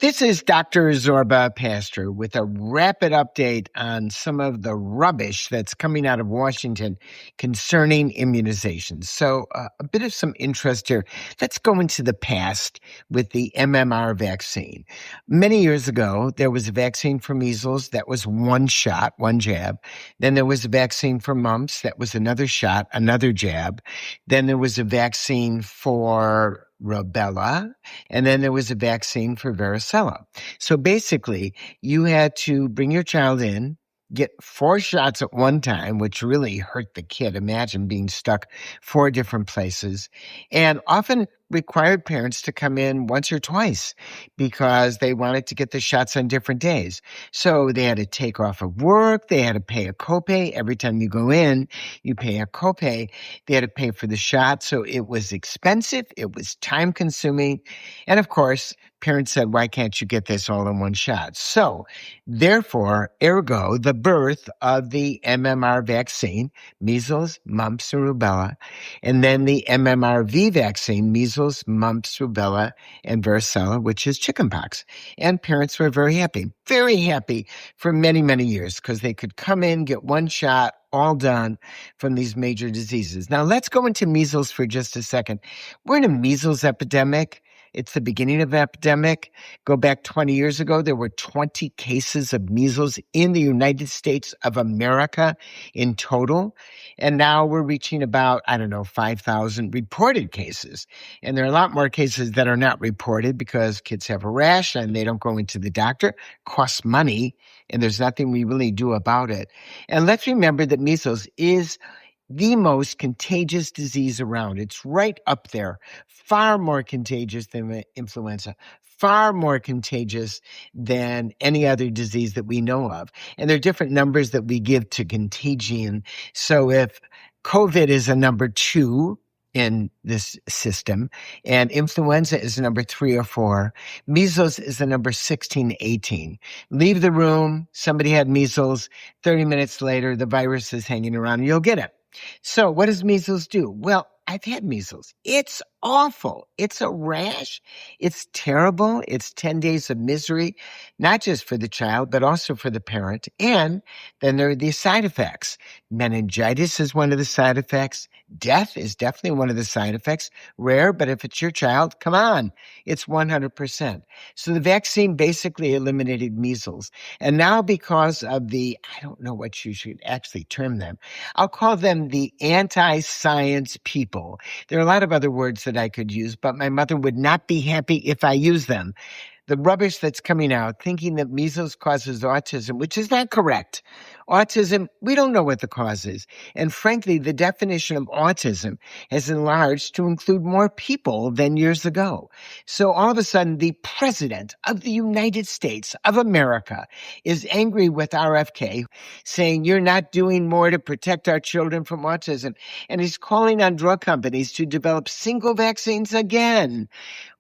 This is Dr. Zorba, pastor, with a rapid update on some of the rubbish that's coming out of Washington concerning immunizations. So a bit of some interest here. Let's go into the past with the MMR vaccine. Many years ago, there was a vaccine for measles that was one shot, one jab. Then there was a vaccine for mumps that was another shot, another jab. Then there was a vaccine for rubella, and then there was a vaccine for varicella. So basically, you had to bring your child in, get 4 shots at one time, which really hurt the kid. Imagine being stuck 4 different places, and often required parents to come in once or twice because they wanted to get the shots on different days. So they had to take off of work. They had to pay a copay. Every time you go in, you pay a copay. They had to pay for the shot. So it was expensive. It was time consuming. And of course, parents said, why can't you get this all in one shot? So therefore, ergo, the birth of the MMR vaccine, measles, mumps, and rubella, and then the MMRV vaccine, measles, mumps, rubella, and varicella, which is chickenpox. And parents were very happy for many, many years because they could come in, get one shot, all done from these major diseases. Now, let's go into measles for just a second. We're in a measles epidemic. It's the beginning of epidemic. Go back 20 years ago, there were 20 cases of measles in the United States of America in total. And now we're reaching about, 5,000 reported cases. And there are a lot more cases that are not reported because kids have a rash and they don't go into the doctor. Costs money, and there's nothing we really do about it. And let's remember that measles is the most contagious disease around. It's right up there, far more contagious than influenza, far more contagious than any other disease that we know of. And there are different numbers that we give to contagion. So if COVID is a number 2 in this system, and influenza is a number 3 or 4, measles is the number 16, 18. Leave the room, somebody had measles, 30 minutes later, the virus is hanging around and you'll get it. So what does measles do? Well, I've had measles. It's awful. It's a rash. It's terrible. It's 10 days of misery, not just for the child, but also for the parent. And then there are these side effects. Meningitis is one of the side effects. Death is definitely one of the side effects. Rare, but if it's your child, come on, it's 100%. So the vaccine basically eliminated measles. And now because of the, I don't know what you should actually term them, I'll call them the anti-science people. There are a lot of other words that I could use, but my mother would not be happy if I use them. The rubbish that's coming out, thinking that measles causes autism, which is not correct. Autism, we don't know what the cause is. And frankly, the definition of autism has enlarged to include more people than years ago. So all of a sudden, the president of the United States of America is angry with RFK, saying you're not doing more to protect our children from autism. And he's calling on drug companies to develop single vaccines again.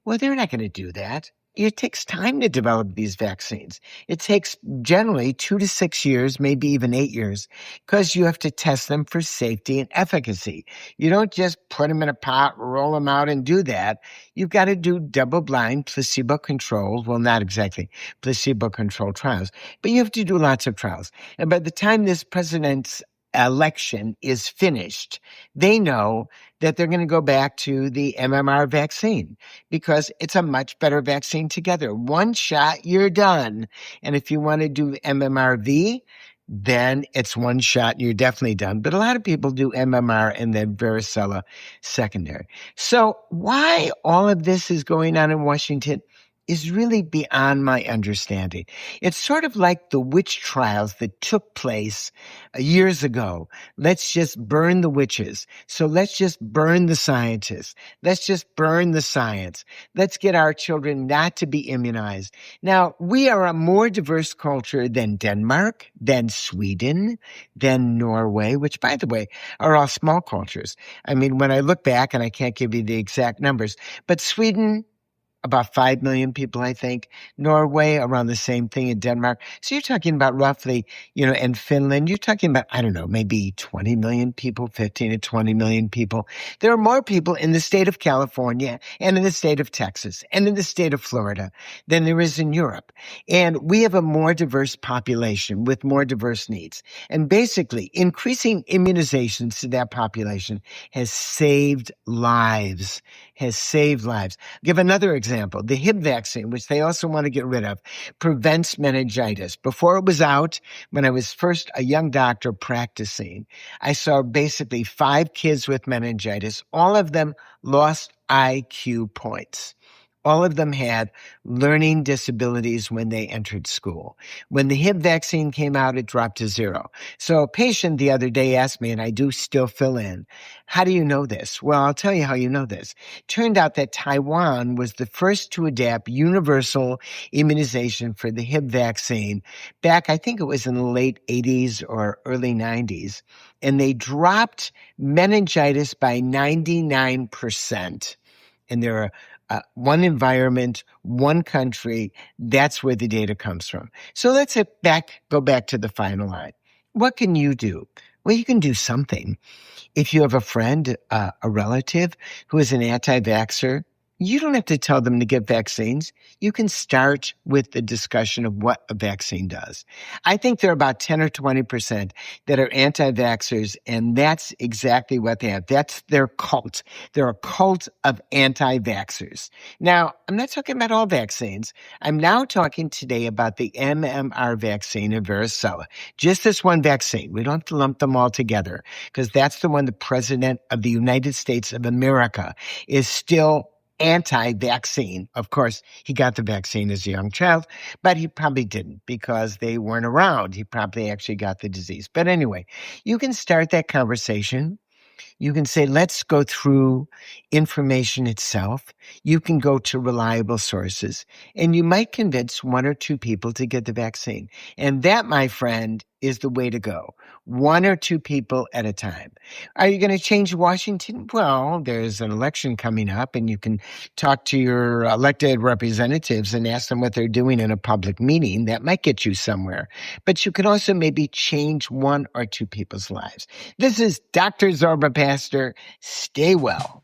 Well, they're not going to do that. It takes time to develop these vaccines. It takes generally 2 to 6 years, maybe even 8 years, because you have to test them for safety and efficacy. You don't just put them in a pot, roll them out, and do that. You've got to do double-blind, placebo-controlled, well, not exactly placebo-controlled trials, but you have to do lots of trials. And by the time this president's election is finished, they know that they're going to go back to the MMR vaccine because it's a much better vaccine together. One shot, you're done. And if you want to do MMRV, then it's one shot, you're definitely done. But a lot of people do MMR and then varicella secondary. So why all of this is going on in Washington is really beyond my understanding. It's sort of like the witch trials that took place years ago. Let's just burn the witches. So let's just burn the scientists. Let's just burn the science. Let's get our children not to be immunized. Now, we are a more diverse culture than Denmark, than Sweden, than Norway, which, by the way, are all small cultures. I mean, when I look back, and I can't give you the exact numbers, but Sweden, about 5 million people, I think. Norway, around the same thing in Denmark. So you're talking about roughly, and Finland, you're talking about, I don't know, maybe 20 million people, 15 to 20 million people. There are more people in the state of California and in the state of Texas and in the state of Florida than there is in Europe. And we have a more diverse population with more diverse needs. And basically, increasing immunizations to that population has saved lives, Give another example. The Hib vaccine, which they also want to get rid of, prevents meningitis. Before it was out, when I was first a young doctor practicing, I saw basically 5 kids with meningitis. All of them lost IQ points. All of them had learning disabilities when they entered school. When the Hib vaccine came out, it dropped to 0. So a patient the other day asked me, and I do still fill in, how do you know this? Well, I'll tell you how you know this. Turned out that Taiwan was the first to adapt universal immunization for the Hib vaccine back, I think it was in the late 80s or early 90s. And they dropped meningitis by 99%. And there are one environment, one country. That's where the data comes from. So let's go back to the final line. What can you do? Well, you can do something. If you have a friend, a relative who is an anti-vaxxer, you don't have to tell them to get vaccines. You can start with the discussion of what a vaccine does. I think there are about 10 or 20% that are anti-vaxxers, and that's exactly what they have. That's their cult. They're a cult of anti-vaxxers. Now, I'm not talking about all vaccines. I'm now talking today about the MMR vaccine of varicella. Just this one vaccine. We don't have to lump them all together because that's the one the President of the United States of America is still anti-vaccine. Of course, he got the vaccine as a young child, but he probably didn't because they weren't around. He probably actually got the disease. But anyway, you can start that conversation. You can say, let's go through information itself. You can go to reliable sources, and you might convince 1 or 2 people to get the vaccine. And that, my friend, is the way to go. 1 or 2 people at a time. Are you going to change Washington? Well, there's an election coming up, and you can talk to your elected representatives and ask them what they're doing in a public meeting. That might get you somewhere. But you can also maybe change 1 or 2 people's lives. This is Dr. Zorba, Pastor. Stay well.